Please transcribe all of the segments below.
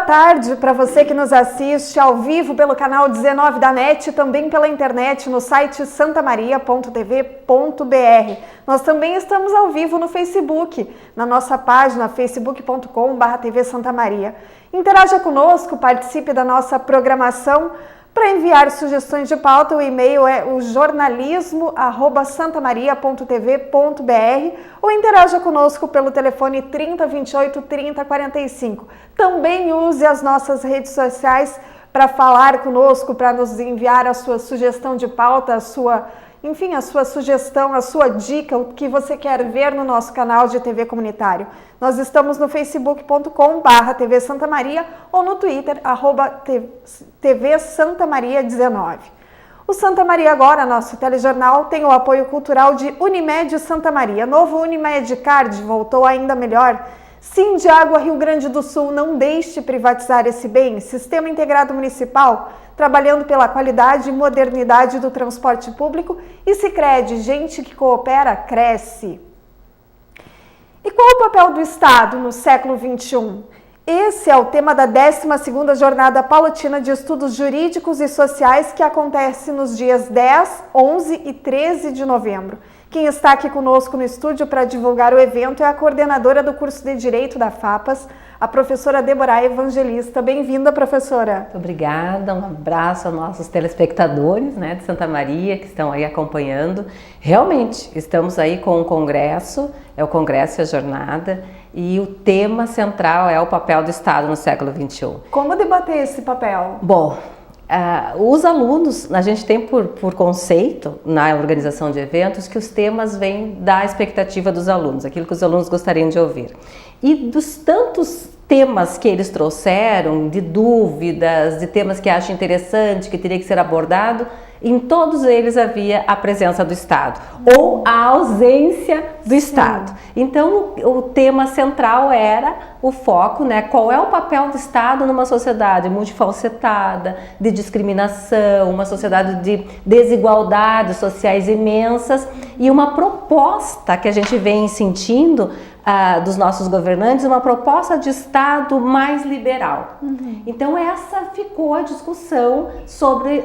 tarde para você que nos assiste ao vivo pelo canal 19 da NET, também pela internet no site santamaria.tv.br. Nós também estamos ao vivo no Facebook, na nossa página facebook.com/TV Santa Maria. Interaja conosco, participe da nossa programação. Para enviar sugestões de pauta, o e-mail é o jornalismo@santamaria.tv.br ou interaja conosco pelo telefone 3028 3045. Também use as nossas redes sociais para falar conosco, para nos enviar a sua sugestão de pauta, a sua sugestão, a sua dica, o que você quer ver no nosso canal de TV comunitário. Nós estamos no facebook.com/TV Santa Maria ou no Twitter, @TV Santa Maria 19. O Santa Maria Agora, nosso telejornal, tem o apoio cultural de Unimed Santa Maria. Novo Unimed Card voltou ainda melhor. Sindiágua Rio Grande do Sul, não deixe privatizar esse bem. Sistema Integrado Municipal, trabalhando pela qualidade e modernidade do transporte público. E Sicredi, gente que coopera, cresce. E qual o papel do Estado no século XXI? Esse é o tema da 12ª Jornada Palotina de Estudos Jurídicos e Sociais, que acontece nos dias 10, 11 e 13 de novembro. Quem está aqui conosco no estúdio para divulgar o evento é a coordenadora do curso de Direito da FAPAS, a professora Débora Evangelista. Bem-vinda, professora. Muito obrigada, um abraço aos nossos telespectadores, de Santa Maria que estão aí acompanhando. Realmente, estamos aí com o Congresso, é o Congresso e a Jornada, e o tema central é o papel do Estado no século XXI. Como debater esse papel? Bom, os alunos, a gente tem por conceito na organização de eventos que os temas vêm da expectativa dos alunos, aquilo que os alunos gostariam de ouvir. E dos tantos temas que eles trouxeram, de dúvidas, de temas que acham interessante, que teria que ser abordado, em todos eles havia a presença do Estado ou a ausência do Estado. Então o tema central era o foco, qual é o papel do Estado numa sociedade multifacetada, de discriminação, uma sociedade de desigualdades sociais imensas, e uma proposta que a gente vem sentindo dos nossos governantes, uma proposta de Estado mais liberal. Então essa ficou a discussão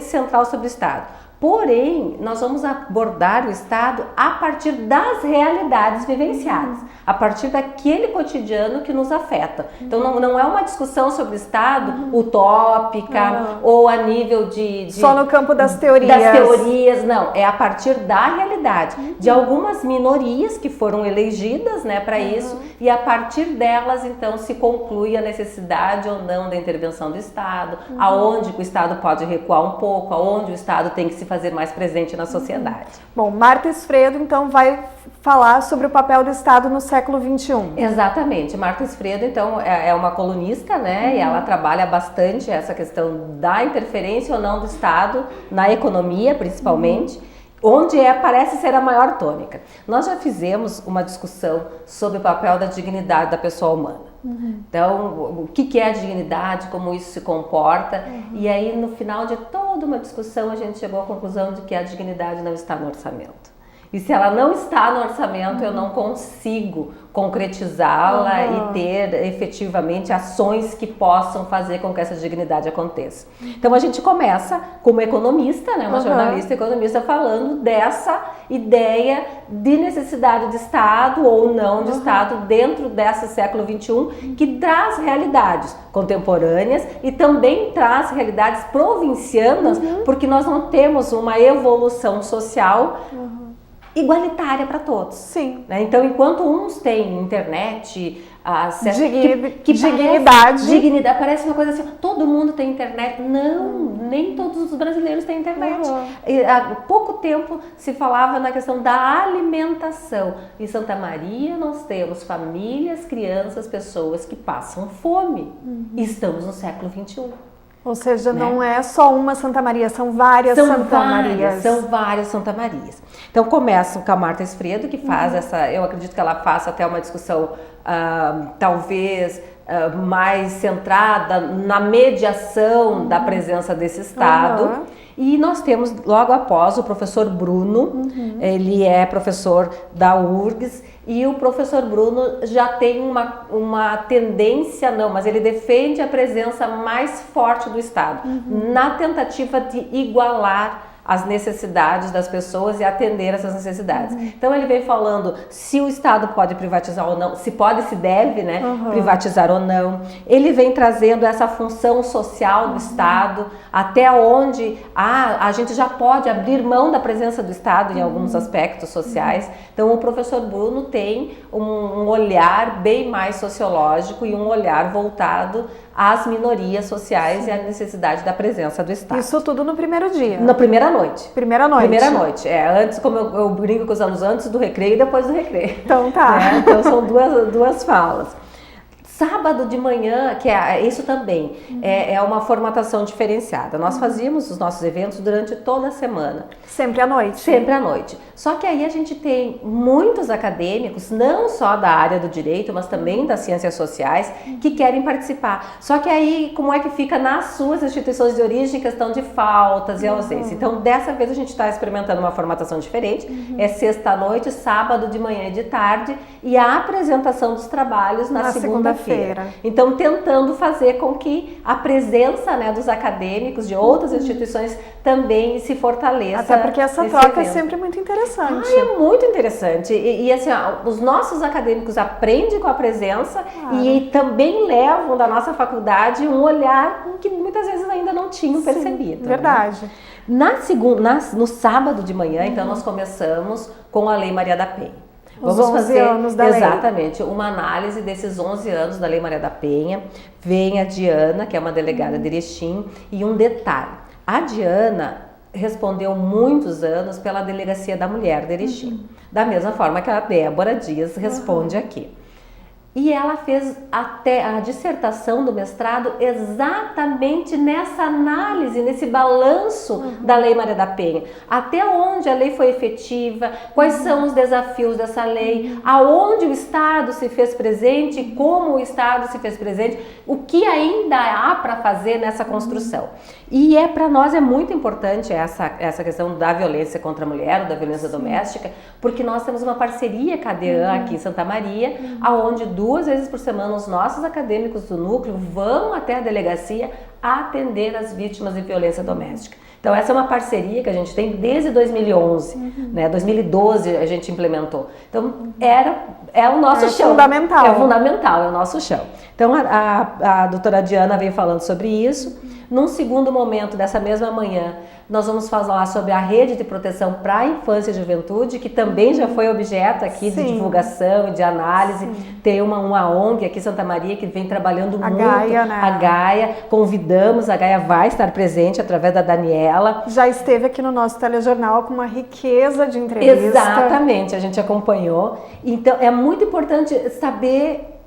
central sobre o Estado. Porém, nós vamos abordar o Estado a partir das realidades vivenciadas, a partir daquele cotidiano que nos afeta. Então não é uma discussão sobre o Estado utópica ou a nível de... Só no campo das teorias. Das teorias, não. É a partir da realidade, de algumas minorias que foram elegidas para isso, e a partir delas, então, se conclui a necessidade ou não da intervenção do Estado, aonde o Estado pode recuar um pouco, aonde o Estado tem que se fazer mais presente na sociedade. Bom, Marta Esfredo, então, vai falar sobre o papel do Estado no século XXI. Exatamente. Marta Esfredo, então, é uma colunista, e ela trabalha bastante essa questão da interferência ou não do Estado na economia, principalmente, onde parece ser a maior tônica. Nós já fizemos uma discussão sobre o papel da dignidade da pessoa humana. Então, o que é a dignidade, como isso se comporta, e aí no final de toda uma discussão a gente chegou à conclusão de que a dignidade não está no orçamento. E se ela não está no orçamento, eu não consigo concretizá-la e ter efetivamente ações que possam fazer com que essa dignidade aconteça. Então a gente começa como economista, uma jornalista economista, falando dessa ideia de necessidade de Estado ou não de Estado dentro desse século XXI, que traz realidades contemporâneas e também traz realidades provincianas, porque nós não temos uma evolução social igualitária para todos. Sim. Então, enquanto uns têm internet, acesso, dignidade, parece uma coisa assim, todo mundo tem internet. Não, nem todos os brasileiros têm internet. Há pouco tempo se falava na questão da alimentação. Em Santa Maria nós temos famílias, crianças, pessoas que passam fome. E estamos no século XXI. Ou seja, não é só uma Santa Maria, são várias Santa Marias. São várias Santa Marias. Então começam com a Marta Esfredo, que faz eu acredito que ela faça até uma discussão talvez mais centrada na mediação da presença desse Estado. E nós temos logo após o professor Bruno, ele é professor da URGS, e o professor Bruno já tem uma tendência, mas ele defende a presença mais forte do Estado, na tentativa de igualar as necessidades das pessoas e atender essas necessidades. Então ele vem falando se o Estado pode privatizar ou não, se pode e se deve, né, privatizar ou não. Ele vem trazendo essa função social do Estado, até onde a gente já pode abrir mão da presença do Estado em alguns aspectos sociais. Então o professor Bruno tem um olhar bem mais sociológico e um olhar voltado às minorias sociais e à necessidade da presença do Estado. Isso tudo no primeiro dia? Na primeira noite. Primeira noite. Primeira noite. Antes, como eu brinco com os alunos, antes do recreio e depois do recreio. Então tá. Então são duas falas. Sábado de manhã, que isso também é uma formatação diferenciada. Nós fazíamos os nossos eventos durante toda a semana. Sempre à noite? Sempre à noite. Só que aí a gente tem muitos acadêmicos, não só da área do direito, mas também das ciências sociais, que querem participar. Só que aí, como é que fica nas suas instituições de origem, questão de faltas e ausência. Então, dessa vez a gente está experimentando uma formatação diferente. É sexta à noite, sábado de manhã e de tarde, e a apresentação dos trabalhos na segunda-feira. Então, tentando fazer com que a presença, né, dos acadêmicos de outras instituições também se fortaleça. Até porque essa troca é sempre muito interessante. É muito interessante. E assim, os nossos acadêmicos aprendem com a presença e também levam da nossa faculdade um olhar que muitas vezes ainda não tinham percebido. Verdade. Né? No sábado de manhã, então, nós começamos com a Lei Maria da Penha. Vamos fazer anos da exatamente uma análise desses 11 anos da Lei Maria da Penha. Vem a Diana, que é uma delegada de Erechim, e um detalhe: a Diana respondeu muitos anos pela Delegacia da Mulher de Erechim, da mesma forma que a Débora Dias responde aqui. E ela fez até a dissertação do mestrado exatamente nessa análise, nesse balanço da Lei Maria da Penha. Até onde a lei foi efetiva, quais são os desafios dessa lei, aonde o Estado se fez presente, como o Estado se fez presente, o que ainda há para fazer nessa construção. E para nós é muito importante essa questão da violência contra a mulher, ou da violência doméstica, porque nós temos uma parceria com a DEAN aqui em Santa Maria, aonde 2 vezes por semana os nossos acadêmicos do núcleo vão até a delegacia atender as vítimas de violência doméstica. Então essa é uma parceria que a gente tem desde 2011, né? 2012 a gente implementou. Então é o nosso chão. Fundamental. É fundamental, é o nosso chão. Então a doutora Diana veio falando sobre isso. Num segundo momento dessa mesma manhã, nós vamos falar sobre a rede de proteção para a infância e juventude, que também já foi objeto aqui de divulgação e de análise. Tem uma ONG aqui em Santa Maria que vem trabalhando muito. Gaia, né? A Gaia, convidamos, a Gaia vai estar presente através da Daniela. Já esteve aqui no nosso telejornal com uma riqueza de entrevista. Exatamente, a gente acompanhou. Então é muito importante saber,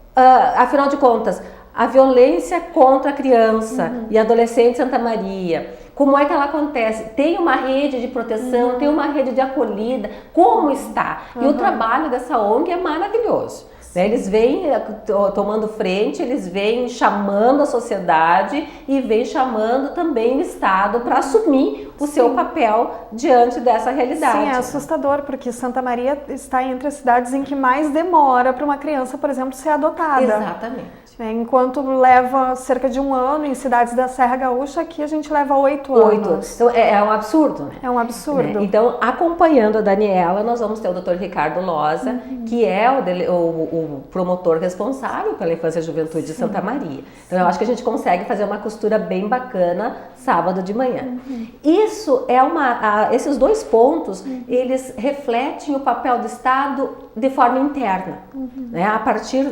afinal de contas, a violência contra a criança e adolescente em Santa Maria, como é que ela acontece? Tem uma rede de proteção, tem uma rede de acolhida, como está? E o trabalho dessa ONG é maravilhoso. Eles vêm tomando frente, eles vêm chamando a sociedade e vêm chamando também o Estado para assumir o seu papel diante dessa realidade. Sim, é assustador, porque Santa Maria está entre as cidades em que mais demora para uma criança, por exemplo, ser adotada. Exatamente. Enquanto leva cerca de 1 ano em cidades da Serra Gaúcha, aqui a gente leva 8 anos. Então é um absurdo, né? É um absurdo. Então, acompanhando a Daniela, nós vamos ter o Dr. Ricardo Loza, que é o promotor responsável pela infância e juventude de Santa Maria. Então, eu acho que a gente consegue fazer uma costura bem bacana sábado de manhã. Isso esses 2 pontos, eles refletem o papel do Estado de forma interna, né? A partir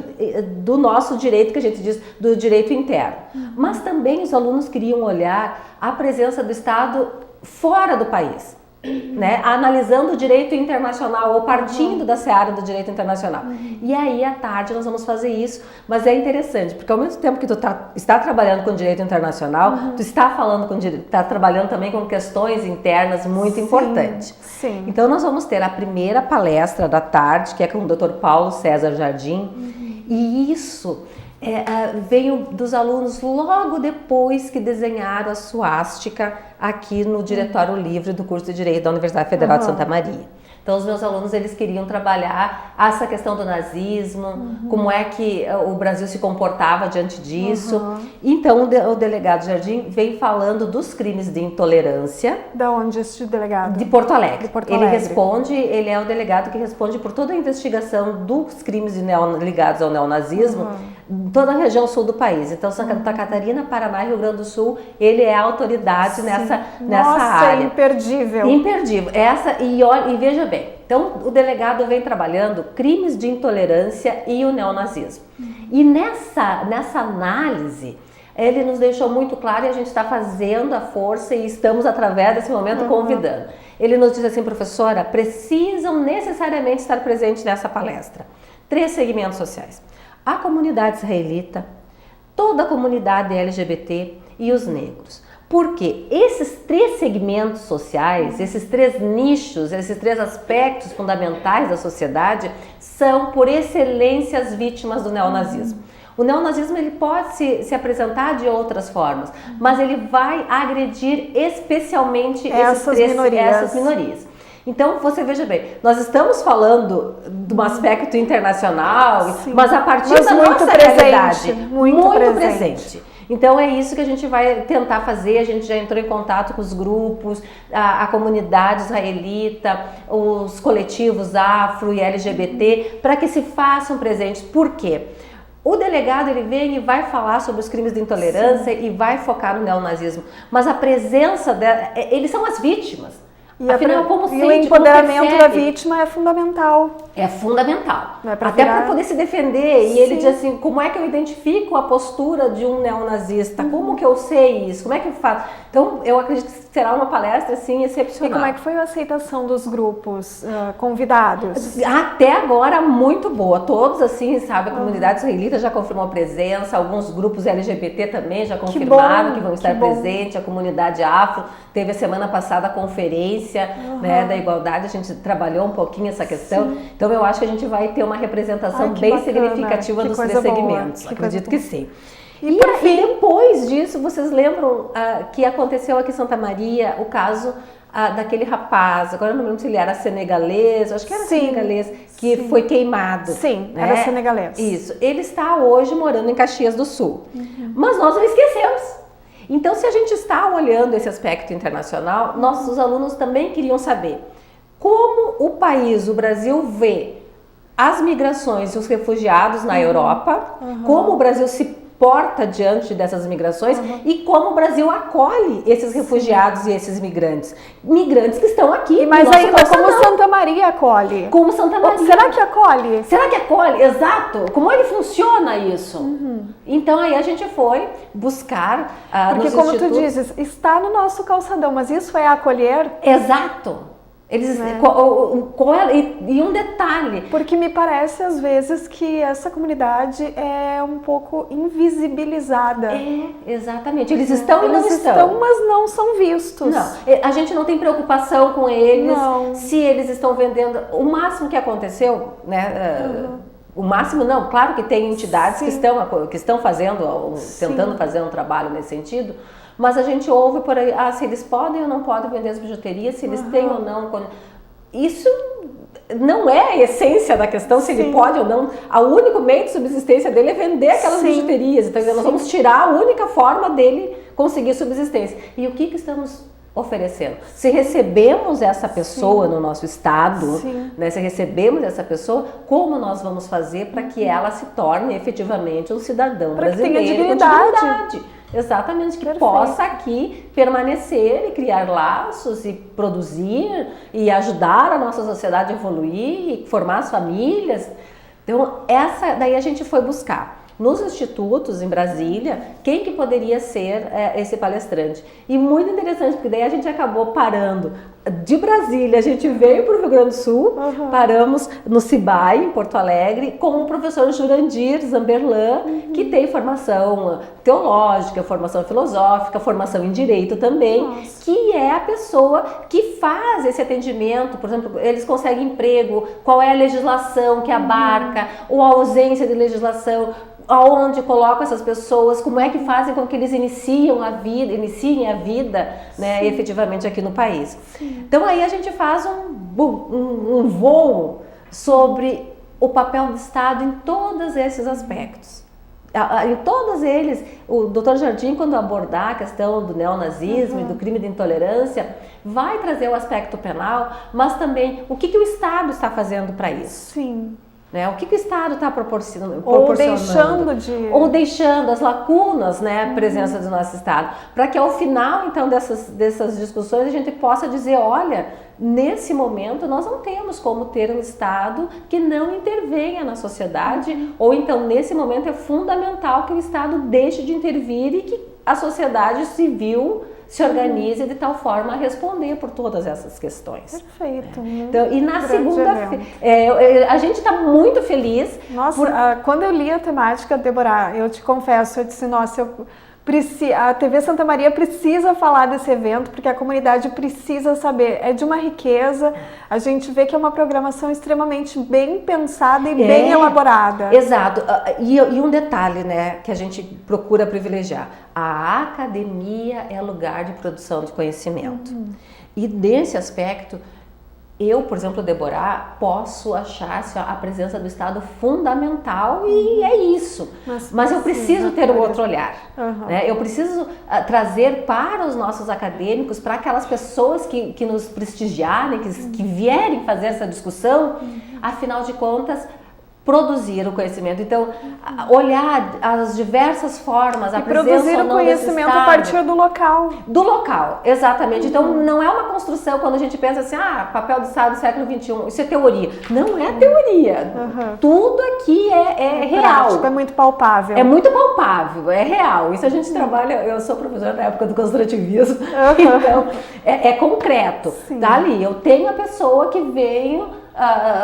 do nosso direito, que a gente diz do direito interno. Mas também os alunos queriam olhar a presença do Estado fora do país, né? Analisando o direito internacional ou partindo da seara do direito internacional. E aí à tarde nós vamos fazer isso, mas é interessante, porque ao mesmo tempo que tu está trabalhando com direito internacional, tu está trabalhando também com questões internas muito importantes. Sim. Então nós vamos ter a primeira palestra da tarde, que é com o Dr. Paulo César Jardim, e isso Veio dos alunos logo depois que desenharam a suástica aqui no Diretório Livre do curso de Direito da Universidade Federal de Santa Maria. Então, os meus alunos, eles queriam trabalhar essa questão do nazismo, como é que o Brasil se comportava diante disso. Então, o delegado Jardim vem falando dos crimes de intolerância. Da onde este delegado? De Porto Alegre. De Porto Alegre. Ele é o delegado que responde por toda a investigação dos crimes ligados ao neonazismo, em toda a região sul do país. Então, Santa Catarina, Paraná e Rio Grande do Sul, ele é a autoridade nessa área. É imperdível. Imperdível. E veja bem, então o delegado vem trabalhando crimes de intolerância e o neonazismo. E nessa análise, ele nos deixou muito claro, e a gente está fazendo a força e estamos, através desse momento, convidando. Ele nos diz assim: professora, precisam necessariamente estar presentes nessa palestra 3 segmentos sociais: a comunidade israelita, toda a comunidade LGBT e os negros. Porque esses 3 segmentos sociais, esses 3 nichos, esses 3 aspectos fundamentais da sociedade são, por excelência, as vítimas do neonazismo. O neonazismo, ele pode se apresentar de outras formas, mas ele vai agredir especialmente essas minorias. Então, você veja bem, nós estamos falando de um aspecto internacional, mas a partir da nossa realidade, muito presente. Então é isso que a gente vai tentar fazer. A gente já entrou em contato com os grupos, a comunidade israelita, os coletivos afro e LGBT, para que se façam presentes. Por quê? O delegado, ele vem e vai falar sobre os crimes de intolerância e vai focar no neonazismo, mas a presença eles são as vítimas. E o empoderamento da vítima é fundamental. É fundamental. Até para poder se defender. E ele diz assim: como é que eu identifico a postura de um neonazista? Como que eu sei isso? Como é que eu faço? Então, eu acredito que será uma palestra assim excepcional. E como é que foi a aceitação dos grupos convidados? Até agora, muito boa. Todos, assim, sabe, a comunidade israelita já confirmou a presença, alguns grupos LGBT também já confirmaram que vão estar presentes, a comunidade afro teve a semana passada a conferência da igualdade, a gente trabalhou um pouquinho essa questão. Então eu acho que a gente vai ter uma representação bem significativa dos 3 segmentos. Acredito que sim. E depois disso, vocês lembram que aconteceu aqui em Santa Maria o caso daquele rapaz, agora eu não lembro se ele era senegalês, acho que era senegalês, que foi queimado. Sim, era senegalês. Isso. Ele está hoje morando em Caxias do Sul. Mas nós não esquecemos. Então, se a gente está olhando esse aspecto internacional, nossos alunos também queriam saber como o país, o Brasil, vê as migrações e os refugiados na Europa, como o Brasil se porta diante dessas migrações e como o Brasil acolhe esses refugiados e esses migrantes. Migrantes que estão aqui. Mas ainda como Santa Maria acolhe. Como Santa Maria. Será que acolhe? Será que acolhe? Exato. Como ele funciona isso? Então aí a gente foi buscar porque como tu dizes, está no nosso calçadão, mas isso é acolher? Exato. Eles, e um detalhe. Porque me parece às vezes que essa comunidade é um pouco invisibilizada. Exatamente. Eles estão e não estão, mas não são vistos. Não, a gente não tem preocupação com eles, se eles estão vendendo. O máximo que aconteceu, né? O máximo não, claro que tem entidades que estão fazendo, tentando fazer um trabalho nesse sentido. Mas a gente ouve por aí, se eles podem ou não podem vender as bijuterias, se eles têm ou não. Isso não é a essência da questão, se ele pode ou não. O único meio de subsistência dele é vender aquelas bijuterias. Então, nós vamos tirar a única forma dele conseguir subsistência. E o que estamos oferecendo? Se recebemos essa pessoa no nosso estado, né, se recebemos essa pessoa, como nós vamos fazer para que ela se torne efetivamente um cidadão brasileiro? Que tenha dignidade. Exatamente, que possa aqui permanecer e criar laços e produzir e ajudar a nossa sociedade a evoluir e formar as famílias. Então, daí a gente foi buscar nos institutos em Brasília quem que poderia ser esse palestrante. E muito interessante, porque daí a gente acabou parando de Brasília, a gente veio para o Rio Grande do Sul, paramos no Cibai, em Porto Alegre, com o professor Jurandir Zamberlan, que tem formação teológica, formação filosófica, formação em direito também, que é a pessoa que faz esse atendimento. Por exemplo, eles conseguem emprego, qual é a legislação que abarca, ou a ausência de legislação, aonde colocam essas pessoas, como é que fazem com que eles iniciem a vida, né, efetivamente aqui no país. Então aí a gente faz um voo sobre o papel do Estado em todos esses aspectos. Em todos eles, o Dr. Jardim, quando abordar a questão do neonazismo e do crime de intolerância, vai trazer o aspecto penal, mas também o que o Estado está fazendo para isso. Sim. Né? O que o Estado está proporcionando? Ou deixando as lacunas, né, a presença do nosso Estado, para que ao final, então, dessas discussões a gente possa dizer, olha, nesse momento nós não temos como ter um Estado que não intervenha na sociedade, ou então nesse momento é fundamental que o Estado deixe de intervir e que a sociedade civil se organize de tal forma a responder por todas essas questões. Perfeito. Então, e na segunda-feira, a gente está muito feliz. Nossa, quando eu li a temática, Débora, eu te confesso, eu disse, nossa, a TV Santa Maria precisa falar desse evento, porque a comunidade precisa saber. É de uma riqueza, a gente vê que é uma programação extremamente bem pensada e bem elaborada. Exato. E um detalhe, né, que a gente procura privilegiar. A academia é lugar de produção de conhecimento. E nesse aspecto, eu, por exemplo, Débora, posso achar a presença do Estado fundamental e é isso. Mas eu preciso ter um outro olhar. Né? Eu preciso trazer para os nossos acadêmicos, para aquelas pessoas que nos prestigiarem, que vierem fazer essa discussão, afinal de contas, produzir o conhecimento. Então, olhar as diversas formas, a presença produzir o conhecimento a partir do local. Do local, exatamente. Então, não é uma construção quando a gente pensa assim, papel do Estado do século XXI, isso é teoria. Não é teoria. Tudo aqui é real. Prático, é muito palpável. É muito palpável, é real. Isso a gente trabalha, eu sou professora na época do construtivismo, então é concreto. Tá ali, eu tenho a pessoa que veio,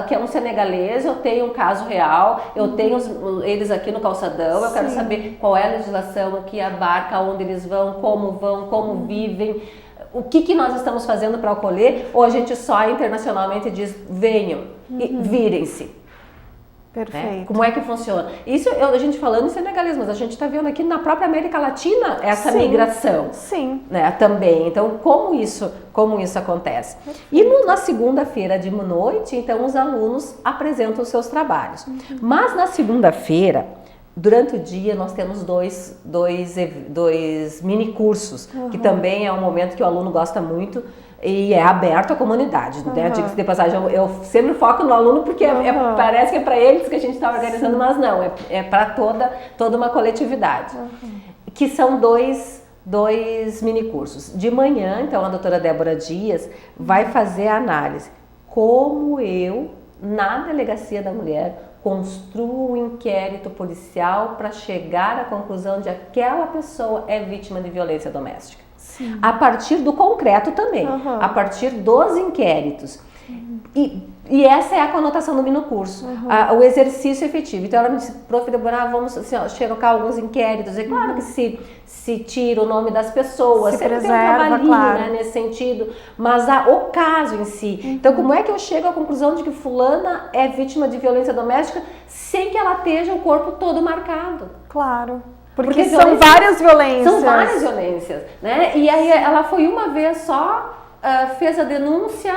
que é um senegalês, eu tenho um caso real, eu tenho eles aqui no calçadão, eu quero saber qual é a legislação, o que abarca, onde eles vão, como vivem, o que nós estamos fazendo para acolher, ou a gente só internacionalmente diz, venham, virem-se. Perfeito. Né? Como é que funciona? Isso a gente falando em senegalês, mas a gente está vendo aqui na própria América Latina essa migração. Sim. Né? Também. Então, como isso acontece? E na segunda-feira de noite, então, os alunos apresentam os seus trabalhos. Mas na segunda-feira, durante o dia, nós temos dois mini cursos, que também é um momento que o aluno gosta muito, e é aberto à comunidade, né? Diga-se de passagem, eu sempre foco no aluno porque parece que é para eles que a gente está organizando, mas não, é para toda uma coletividade. Que são dois mini cursos. De manhã, então, a doutora Débora Dias vai fazer a análise. Como eu, na Delegacia da Mulher, construo um inquérito policial para chegar à conclusão de que aquela pessoa é vítima de violência doméstica. A partir do concreto também, a partir dos inquéritos. E essa é a conotação do minocurso, o exercício efetivo. Então ela me disse, prof. Débora, vamos assim, xerocar alguns inquéritos. É claro que se tira o nome das pessoas, sempre tem um trabalhinho, né, nesse sentido, mas o caso em si. Então como é que eu chego à conclusão de que fulana é vítima de violência doméstica sem que ela esteja o corpo todo marcado? Claro. Porque são várias violências. São várias violências, né? E aí ela foi uma vez só, fez a denúncia,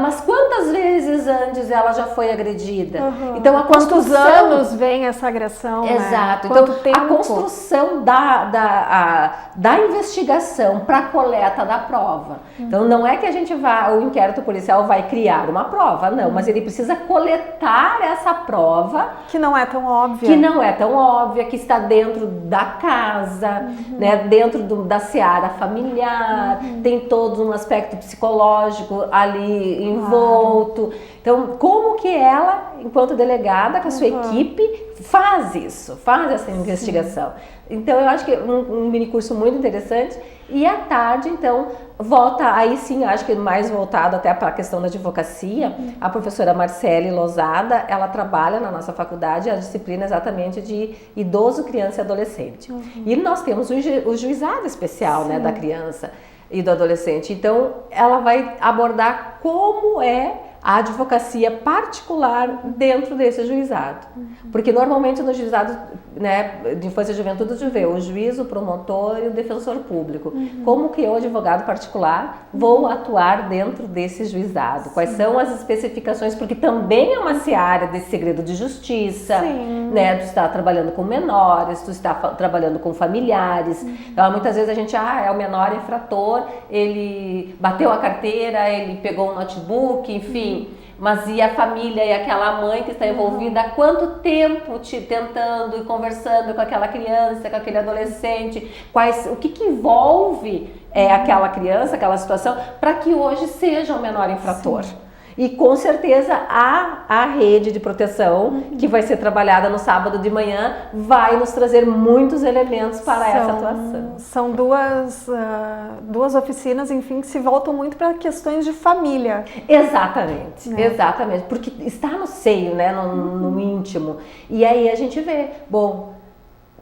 mas quantas vezes antes ela já foi agredida? Então a quantos anos vem essa agressão? Exato. Né? Então a construção da investigação para a coleta da prova. Então não é que a gente o inquérito policial vai criar uma prova, não, mas ele precisa coletar essa prova que não é tão óbvia. Que está dentro da casa, né, dentro da seara familiar, tem todo um aspecto psicológico ali envolto. Então, como que ela, enquanto delegada, com a sua equipe, faz essa investigação? Então, eu acho que é um mini curso muito interessante E à tarde, então, volta, aí sim, acho que mais voltado até para a questão da advocacia, a professora Marcele Lozada, ela trabalha na nossa faculdade a disciplina exatamente de idoso, criança e adolescente. E nós temos o juizado especial, né, da criança e do adolescente. Então, ela vai abordar como é a advocacia particular dentro desse juizado. Porque normalmente no juizado, né, de infância e juventude, a gente vê o juiz, o promotor e o defensor público. Como que eu, advogado particular, vou atuar dentro desse juizado? Quais são as especificações? Porque também é uma seara desse segredo de justiça, né? Tu está trabalhando com menores, tu está trabalhando com familiares. Então, muitas vezes a gente, é o menor infrator, ele bateu a carteira, ele pegou um notebook, enfim. Mas e a família e aquela mãe que está envolvida há quanto tempo tentando e conversando com aquela criança, com aquele adolescente, o que envolve aquela criança, aquela situação, para que hoje seja o menor infrator. E com certeza a rede de proteção que vai ser trabalhada no sábado de manhã vai nos trazer muitos elementos para essa atuação. São duas oficinas, enfim, que se voltam muito para questões de família. Exatamente, exatamente, porque está no seio, né, no íntimo. E aí a gente vê,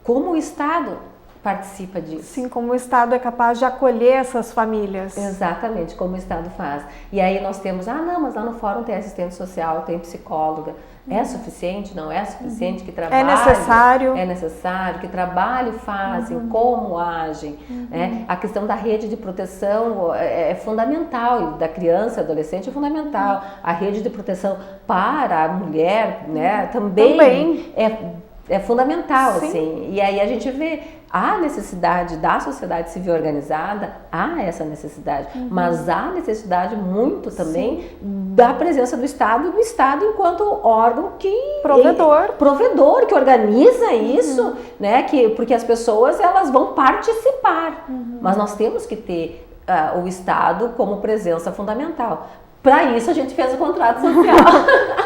como o Estado participa disso. Sim, como o Estado é capaz de acolher essas famílias. Exatamente, como o Estado faz. E aí nós temos, mas lá no fórum tem assistente social, tem psicóloga. É suficiente? Não é suficiente? Que trabalho? É necessário. É necessário. Que trabalho fazem? Como agem? Né? A questão da rede de proteção é fundamental, da criança e adolescente é fundamental. A rede de proteção para a mulher, né, também. É fundamental, assim. E aí a gente vê a necessidade da sociedade civil organizada, há essa necessidade, mas há necessidade muito também da presença do Estado, e do Estado enquanto órgão provedor que organiza isso, né? Porque as pessoas elas vão participar, mas nós temos que ter o Estado como presença fundamental. Para isso a gente fez o contrato social.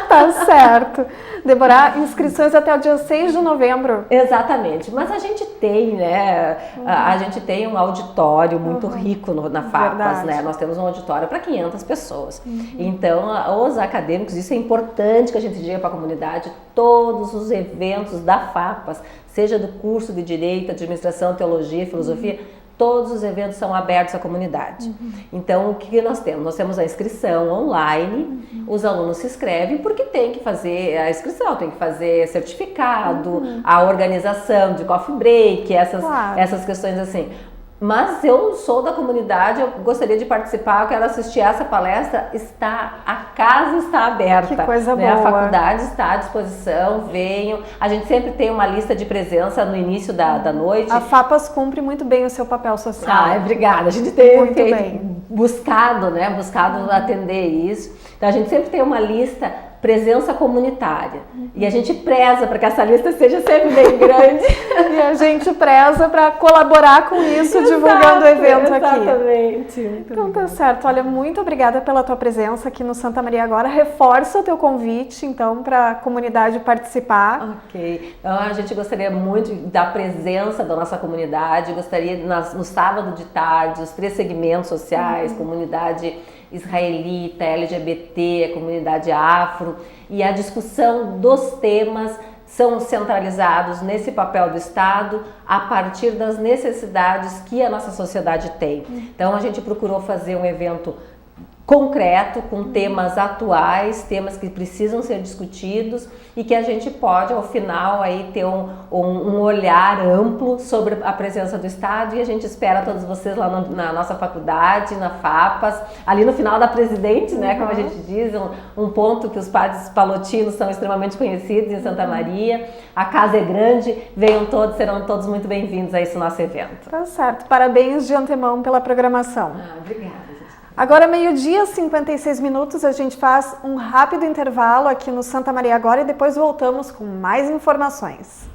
Tá certo. Débora, inscrições até o dia 6 de novembro. Exatamente, mas a gente tem, né, a gente tem um auditório muito rico na FAPAS, né, nós temos um auditório para 500 pessoas. Então, os acadêmicos, isso é importante que a gente diga para a comunidade, todos os eventos da FAPAS, seja do curso de Direito, Administração, Teologia, Filosofia, todos os eventos são abertos à comunidade. Então, o que nós temos? Nós temos a inscrição online, os alunos se inscrevem porque tem que fazer a inscrição, tem que fazer certificado, a organização de coffee break, essas questões assim. Mas eu sou da comunidade, eu gostaria de participar, eu quero assistir essa palestra, a casa está aberta. Que coisa né? boa. A faculdade está à disposição, venham. A gente sempre tem uma lista de presença no início da noite. A FAPAS cumpre muito bem o seu papel social. Obrigada. A gente tem buscado atender isso. Então a gente sempre tem uma lista presença comunitária. E a gente preza para que essa lista seja sempre bem grande. E a gente preza para colaborar com isso, divulgando o evento aqui. Exatamente. Então tá certo. Olha, muito obrigada pela tua presença aqui no Santa Maria Agora. Reforça o teu convite, então, para a comunidade participar. Ok. Então, a gente gostaria muito da presença da nossa comunidade. Gostaria, no sábado de tarde, os 3 segmentos sociais, comunidade israelita, LGBT, a comunidade afro, e a discussão dos temas são centralizados nesse papel do Estado a partir das necessidades que a nossa sociedade tem. Então a gente procurou fazer um evento concreto, com temas atuais, temas que precisam ser discutidos e que a gente pode, ao final, aí ter um olhar amplo sobre a presença do Estado, e a gente espera todos vocês lá na nossa faculdade, na FAPAS, ali no final da Presidente, né, como a gente diz, um ponto que os padres palotinos são extremamente conhecidos em Santa Maria. A casa é grande, serão todos muito bem-vindos a esse nosso evento. Tá certo, parabéns de antemão pela programação. Obrigada. Agora, 12h, 56 minutos, a gente faz um rápido intervalo aqui no Santa Maria Agora e depois voltamos com mais informações.